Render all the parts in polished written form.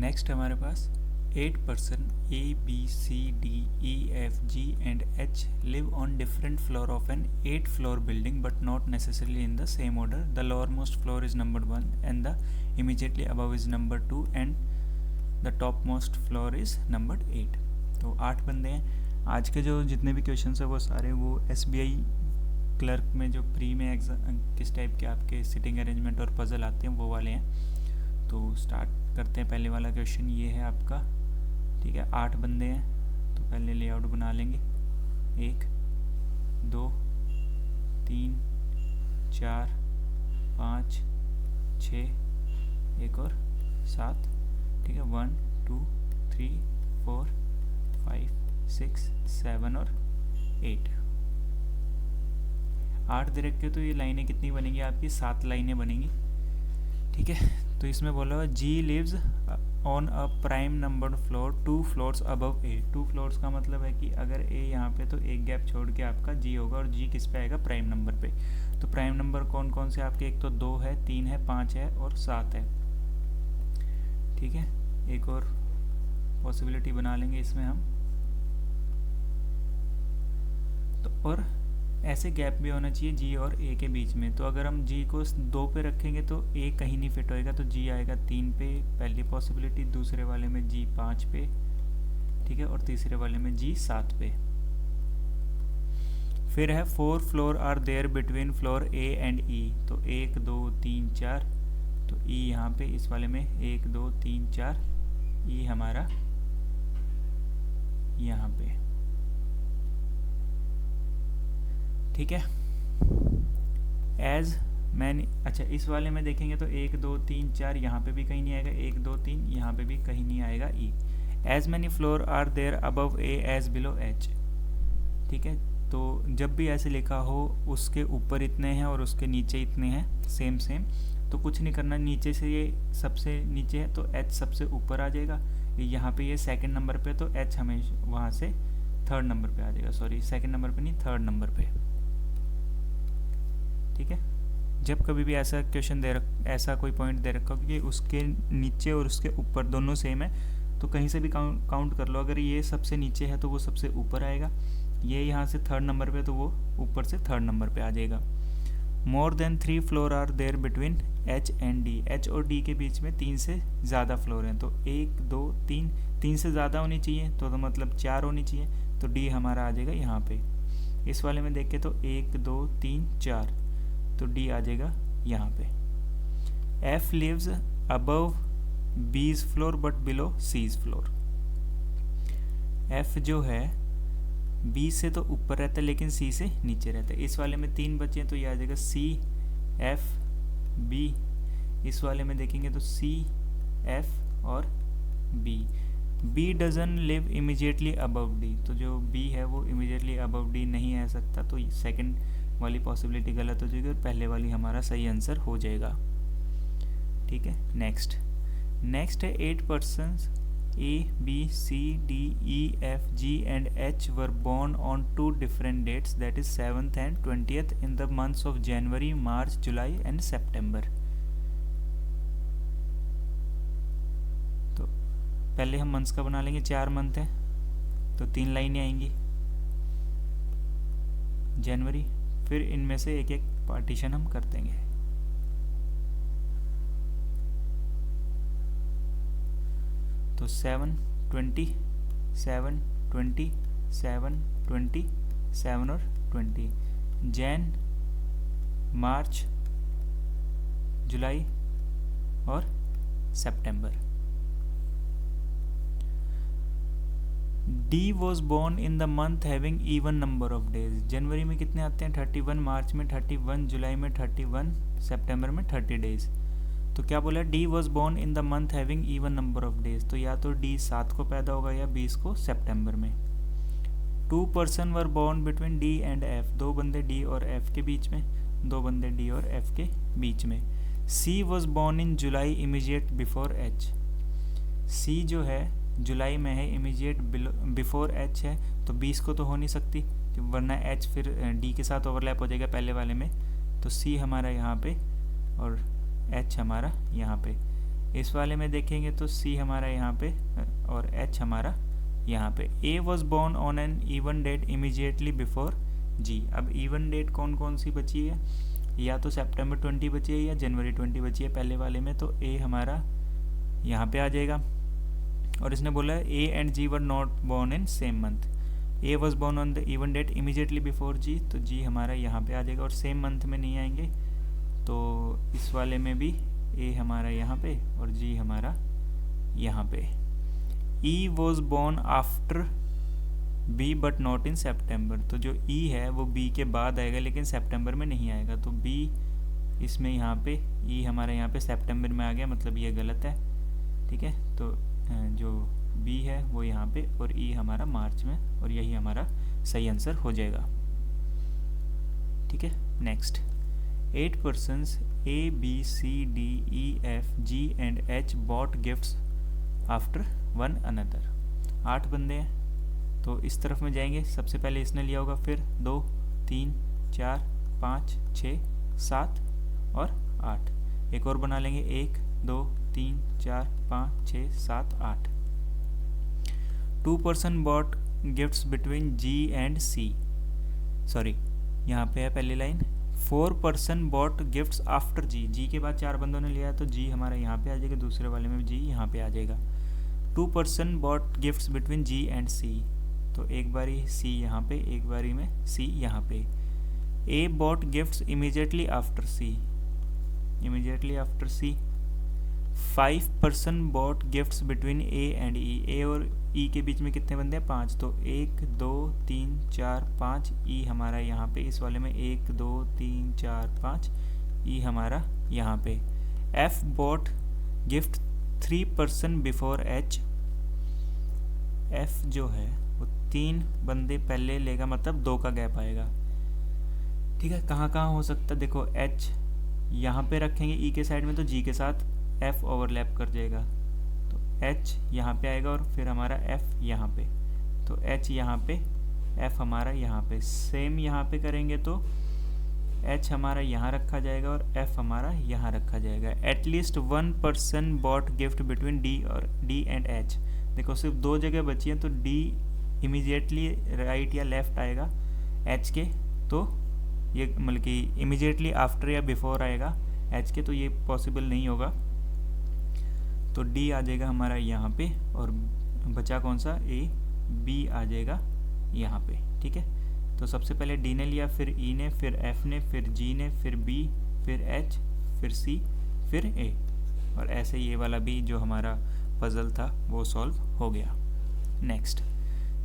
Next हमारे पास 8 person A, B, C, D, E, F, G and H live on different floor of an 8 floor building but not necessarily in the same order. The lowermost floor is numbered 1 and the immediately above is number 2 and the topmost floor is numbered 8. तो 8 बंदे हैं। आज के जो जितने भी question है वो सारे वो SBI क्लर्क में जो प्री में एग्जाम किस टाइप के आपके सिटिंग अरेंजमेंट और पजल आते हैं वो वाले हैं। तो स्टार्ट करते हैं। पहले वाला क्वेश्चन ये है आपका, ठीक है। 8 बंदे हैं तो पहले लेआउट बना लेंगे। 1 2 3 4 5 6 एक और 7, ठीक है। 1 2 3 4 5 6 7 और 8 8 दे रखे तो ये लाइनें कितनी बनेंगी आपकी? 7 लाइनें बनेंगी, ठीक है। तो इसमें बोला हुआ G lives on a prime numbered floor 2 floors above A। 2 floors का मतलब है कि अगर A यहाँ पे तो एक गैप छोड़ के आपका G होगा और G किस पे आएगा? प्राइम नंबर पे। तो प्राइम नंबर कौन कौन से आपके? एक तो 2 है, 3 है, 5 है और 7 है, ठीक है। एक और पॉसिबिलिटी बना लेंगे इसमें हम तो, और ऐसे गैप भी होना चाहिए G और A के बीच में। तो अगर हम G को 2 पे रखेंगे तो A कहीं नहीं फिट होएगा, तो G आएगा 3 पे, पहली पॉसिबिलिटी। दूसरे वाले में G 5 पे, ठीक है। और तीसरे वाले में G 7 पे। फिर है 4 floor are there between floor A and E। तो 1 2 3 4, तो E यहाँ पे इस वाले में 1 2 3 4, E हमारा यहाँ पे, ठीक है। एज मैंने अच्छा इस वाले में देखेंगे तो 1 2 3 4 यहाँ पे भी कहीं नहीं आएगा, 1 2 3 यहाँ पे भी कहीं नहीं आएगा E। As many floor are there above A as below H, ठीक है। तो जब भी ऐसे लिखा हो उसके ऊपर इतने हैं और उसके नीचे इतने हैं, सेम सेम, तो कुछ नहीं करना। नीचे से ये सबसे नीचे है तो H सबसे ऊपर आ जाएगा। यहाँ पे ये सेकंड नंबर पे तो H हमेशा वहाँ से थर्ड नंबर पे आ जाएगा, सॉरी सेकंड नंबर पे नहीं, थर्ड नंबर पे, ठीक है। जब कभी भी ऐसा क्वेश्चन ऐसा कोई पॉइंट दे रखा हो कि उसके नीचे और उसके ऊपर दोनों सेम है, तो कहीं से भी काउंट कर लो। अगर ये सबसे नीचे है तो वो सबसे ऊपर आएगा, ये यहाँ से थर्ड नंबर पे तो वो ऊपर से थर्ड नंबर पे आ जाएगा। More than 3 floor are there between H and D। H और D के बीच में 3 से ज़्यादा फ्लोर हैं, तो 1 2 3, 3 से ज़्यादा होनी चाहिए तो मतलब 4 होनी चाहिए, तो D हमारा आ जाएगा यहाँ पे। इस वाले में देखें तो 1 2 3 4, तो D आ जाएगा यहाँ पे। F lives above B's floor but below C's floor. F जो है B से तो ऊपर रहता है लेकिन C से नीचे रहता है। इस वाले में 3 बचे हैं तो ये आ जाएगा C F B। इस वाले में देखेंगे तो C F और B। B doesn't live immediately above D, तो जो B है वो इमीडिएटली अबव D नहीं आ सकता, तो सेकंड वाली पॉसिबिलिटी गलत हो जाएगी और पहले वाली हमारा सही आंसर हो जाएगा, ठीक है। नेक्स्ट है 8 persons A, B, C, D, E, F, G and H were born on 2 different dates, that is 7th and 20th in the months of January, March, July and September। तो पहले हम months का बना लेंगे। 4 month है तो 3 लाइनें आएंगी जनवरी, फिर इनमें से एक एक पार्टीशन हम कर देंगे। तो 7 20 7 20 7 20 7 और 20, जैन मार्च जुलाई और सितंबर। D was born in the month having even number of days। जनवरी में कितने आते हैं? 31, मार्च में 31, जुलाई में 31, सितंबर में 30 डेज। तो क्या बोला? D was born in the month having even number of days। तो या तो D 7 को पैदा होगा या 20 को सितंबर में। 2 person were born between D and F। 2 बंदे D और F के बीच में, 2 बंदे D और F के बीच में। C was born in July immediate before H। C जो है जुलाई में है, इमीडिएट बिफोर H है, तो 20 को तो हो नहीं सकती वरना H फिर D के साथ ओवरलैप हो जाएगा पहले वाले में। तो C हमारा यहाँ पे और H हमारा यहाँ पे। इस वाले में देखेंगे तो C हमारा यहाँ पे और H हमारा यहाँ पे। A was born on an even date immediately before G। अब इवन डेट कौन कौन सी बची है, या तो सितंबर 20 बची है या जनवरी 20 बची है पहले वाले में, तो A हमारा यहाँ पे आ जाएगा। और इसने बोला है A and G were not born in same month। A was born on the even date immediately before G, तो G हमारा यहाँ पे आ जाएगा। और सेम मंथ में नहीं आएंगे, तो इस वाले में भी A हमारा यहाँ पे और G हमारा यहाँ पे। E was born after B but not in September, तो जो E है वो B के बाद आएगा लेकिन सितंबर में नहीं आएगा, तो B इसमें यहाँ पे E हमारा यहाँ पे सितंबर में आ गया, मतलब ये गलत है। ठीक है, तो जो B है वो यहाँ पे और E हमारा मार्च में, और यही हमारा सही आंसर हो जाएगा। ठीक है, next 8 persons A, B, C, D, E, F, G and H bought gifts after one another। 8 बंदे हैं, तो इस तरफ में जाएंगे। सबसे पहले इसने लिया होगा, फिर 2, 3, 4, 5, 6, 7 और 8। एक और बना लेंगे, 1, 2, 3, 4, 5, 6, 7, 8। 2 person bought gifts between G and C। Sorry, यहाँ पे है पहली line. 4 person bought gifts after G। G के बाद 4 बंदों ने लिया है, तो G हमारा यहाँ पे आ जाएगा, दूसरे वाले में G यहाँ पे आ जाएगा। 2 person bought gifts between G and C, तो एक बारी C यहाँ पे, एक बारी में C यहाँ पे। A bought gifts immediately after C, immediately after C। 5 person bought gifts between A and E। A और E के बीच में कितने बंदे हैं, 5, तो 1, 2, 3, 4, 5। E हमारा यहाँ पे, इस वाले में 1, 2, 3, 4, 5। E हमारा यहाँ पे। F bought gift 3 person before H। F जो है वो 3 बंदे पहले लेगा, मतलब 2 का गैप आएगा। ठीक है, कहाँ कहाँ हो सकता है, देखो H यहाँ पे रखेंगे E के साइड में, तो G के साथ F ओवरलैप कर जाएगा, तो H यहाँ पे आएगा और फिर हमारा F यहाँ पे, तो H यहाँ पे, F हमारा यहाँ पे। सेम यहाँ पे करेंगे तो H हमारा यहाँ रखा जाएगा और F हमारा यहाँ रखा जाएगा। At least 1 person bought gift between D और D and H। देखो सिर्फ 2 जगह बची हैं, तो D इमीडिएटली राइट या लेफ्ट आएगा H के, तो ये मतलब कि इमीडिएटली आफ्टर या बिफोर आएगा H के, तो ये पॉसिबल नहीं होगा, तो D आ जाएगा हमारा यहाँ पे। और बचा कौन सा, A, B आ जाएगा यहाँ पे। ठीक है, तो सबसे पहले D ने लिया, फिर E ने, फिर F ने, फिर G ने, फिर B, फिर H, फिर C, फिर A, और ऐसे ये वाला भी जो हमारा पजल था वो सॉल्व हो गया।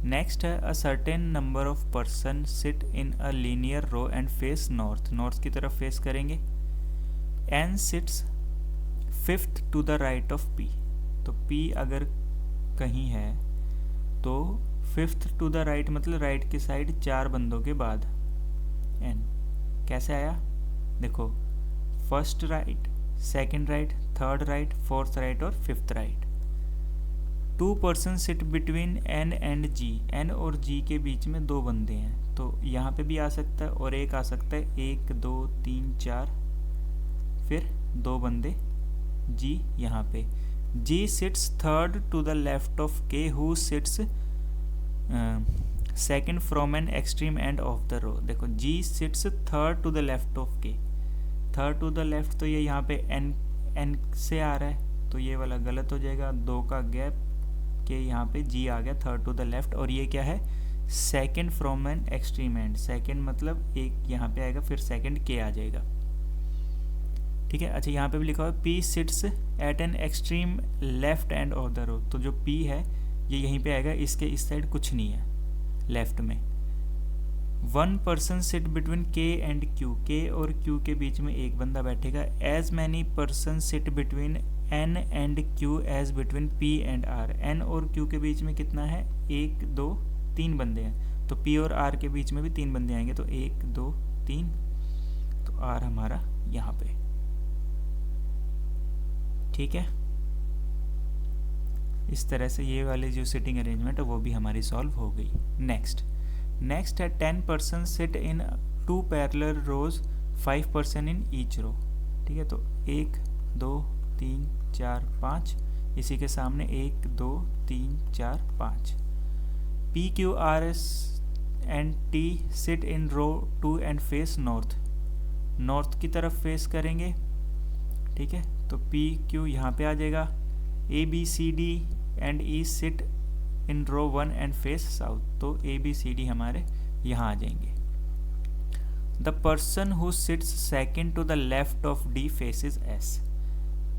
नेक्स्ट है a certain number of person sit in a linear row and face north. North की तरफ फेस करेंगे। N sits 5th to the right of P। तो P अगर कहीं है तो 5th टू द राइट मतलब राइट की साइड 4 बंदों के बाद। N कैसे आया, देखो first right, second right, third right, fourth right और fifth right. 2 person sit between N and G। N और G के बीच में 2 बंदे हैं, तो यहाँ पे भी आ सकता है और एक आ सकता है। 1, 2, 3, 4, फिर 2 बंदे G यहाँ पे। G sits 3rd to the left of K who sits 2nd from an extreme end of the row. देखो G sits 3rd to the left of K। 3rd to the left, तो ये यहाँ पे N से आ रहा है, तो ये वाला गलत हो जाएगा। 2 का गैप के यहाँ पे G आ गया 3rd टू द लेफ्ट, और ये क्या है, 2nd from an extreme and. 2nd मतलब एक यहाँ पे आएगा, फिर 2nd K आ जाएगा। ठीक है, अच्छा यहाँ पे भी लिखा हुआ है P sits at an extreme left end of the row. तो जो P है ये यहीं पे आएगा, इसके इस साइड कुछ नहीं है लेफ्ट में। 1 person sit between K and Q। K और Q के बीच में एक बंदा बैठेगा। As many person sit between N and Q as between P and R। N और Q के बीच में कितना है, 1, 2, 3 बंदे हैं, तो P और R के बीच में भी 3 बंदे आएंगे, तो 1, 2, 3, तो R हमारा यहाँ पे। ठीक है, इस तरह से ये वाली जो सिटिंग अरेंजमेंट है वो भी हमारी सॉल्व हो गई। नेक्स्ट है 10 person sit in 2 parallel rows, 5 person in each row. ठीक है, तो 1, 2, 3, 4 5, इसी के सामने 1 2 3 4 5। P Q R S and T sit in row 2 and face north, north की तरफ फेस करेंगे, ठीक है। तो P Q यहाँ पे आ जाएगा। A B C D and E sit in row 1 and face south, तो A B C D हमारे यहाँ आ जाएंगे। The person who sits second to the left of D faces S,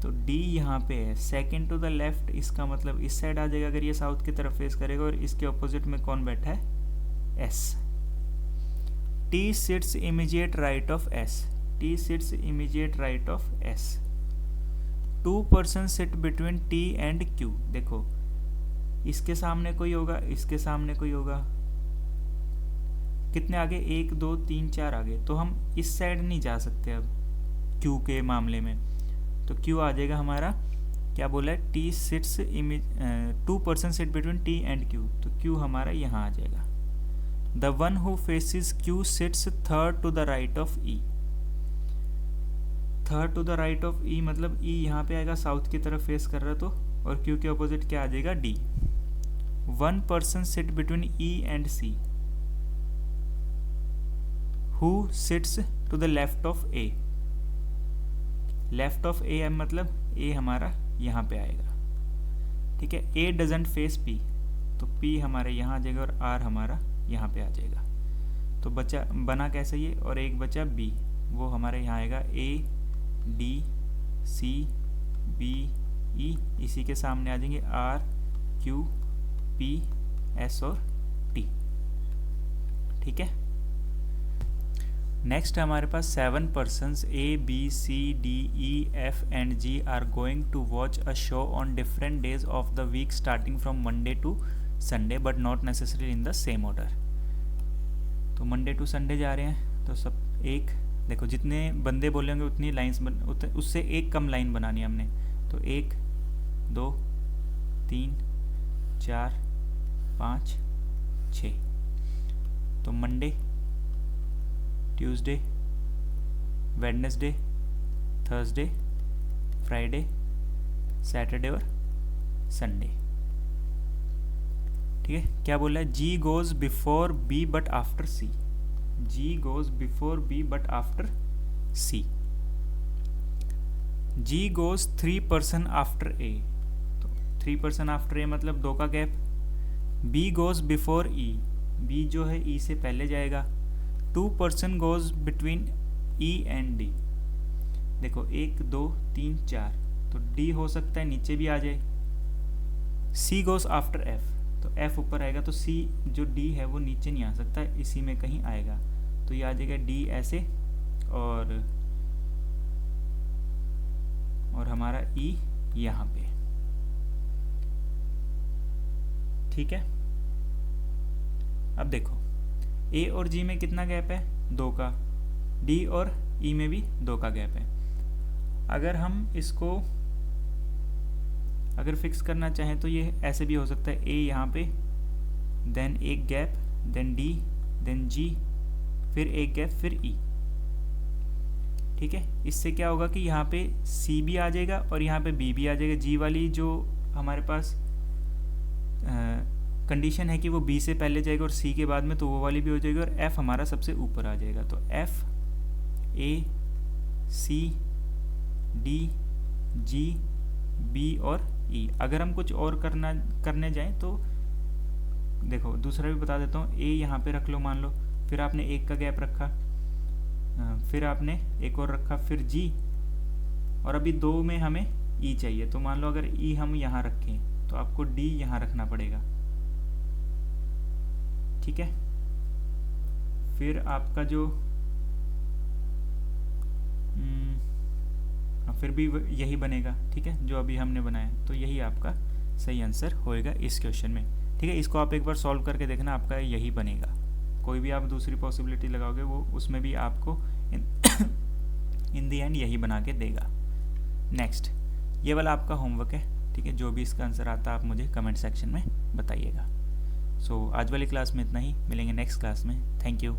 तो D यहाँ पे है, सेकेंड टू द लेफ्ट, इसका मतलब इस साइड आ जाएगा अगर ये साउथ की तरफ फेस करेगा, और इसके ऑपोजिट में कौन बैठा है, S। T sits immediate right of S, T sits immediate right of S। 2 persons sit between T and Q, देखो इसके सामने कोई होगा, इसके सामने कोई होगा, कितने आगे, 1 2 3 4 आगे, तो हम इस साइड नहीं जा सकते अब Q के मामले में, तो Q आ जाएगा हमारा, क्या बोला है, T sits 2 person sit between T and Q, तो Q हमारा यहाँ आ जाएगा। The one who faces Q sits third to the right of E, third to the right of E मतलब E यहाँ पे आएगा, साउथ की तरफ फेस कर रहा, तो और Q के ऑपोजिट क्या आ जाएगा, D। 1 person sit between E and C, who sits to the left of A, left of A मतलब A हमारा यहाँ पे आएगा, ठीक है। A doesn't face P, तो P हमारे यहाँ आ जाएगा और R हमारा यहाँ पे आ जाएगा, तो बचा बना कैसे ये, और एक बचा B, वो हमारे यहाँ आएगा A D C B E, इसी के सामने आ जाएंगे R Q P S और T, ठीक है। नेक्स्ट हमारे पास 7 persons A B C D E F and G are going to watch a show on different days of the week starting from Monday to Sunday but not necessarily in the same order। तो Monday to Sunday जा रहे हैं, तो सब एक, देखो जितने बंदे बोलेंगे उतनी लाइन्स उससे एक कम लाइन बनानी है हमने, तो 1 2 3 4 5 6, तो Monday Tuesday Wednesday Thursday Friday Saturday और संडे, ठीक है। क्या बोला है, G goes before B but after C, G goes before B but after C। G goes 3 person after A, तो 3 person after A मतलब 2 का gap. B goes before E, B जो है E से पहले जाएगा। 2 person goes between E and D, देखो 1 2 3 4, तो D हो सकता है नीचे भी आ जाए। C goes after F, तो F ऊपर आएगा, तो C जो D है वो नीचे नहीं आ सकता, इसी में कहीं आएगा, तो ये आ जाएगा D ऐसे, और हमारा E यहाँ पे, ठीक है। अब देखो A और G में कितना गैप है, 2 का, D और E में भी 2 का गैप है। अगर हम इसको अगर फिक्स करना चाहें तो ये ऐसे भी हो सकता है, A यहाँ पे, देन एक gap, then D, then G, फिर एक गैप, फिर E, ठीक है। इससे क्या होगा कि यहाँ पे C भी आ जाएगा और यहाँ पे B भी आ जाएगा। G वाली जो हमारे पास कंडीशन है कि वो B से पहले जाएगा और C के बाद में, तो वो वाली भी हो जाएगी, और F हमारा सबसे ऊपर आ जाएगा, तो F A C D G B और E। अगर हम कुछ और करने जाएं तो देखो दूसरा भी बता देता हूँ, A यहाँ पे रख लो मान लो, फिर आपने 1 का गैप रखा, फिर आपने एक और रखा, फिर G, और अभी 2 में हमें E चाहिए, तो मान लो अगर E हम यहाँ रखें तो आपको D यहाँ रखना पड़ेगा, ठीक है। फिर आपका जो फिर भी यही बनेगा, ठीक है, जो अभी हमने बनाया, तो यही आपका सही आंसर होएगा इस क्वेश्चन में, ठीक है। इसको आप एक बार सॉल्व करके देखना, आपका यही बनेगा। कोई भी आप दूसरी पॉसिबिलिटी लगाओगे वो उसमें भी आपको इन द एंड यही बना के देगा। नेक्स्ट, ये वाला आपका होमवर्क है, ठीक है। जो भी इसका आंसर आता है आप मुझे कमेंट सेक्शन में बताइएगा। सो आज वाली क्लास में इतना ही, मिलेंगे नेक्स्ट क्लास में। Thank you.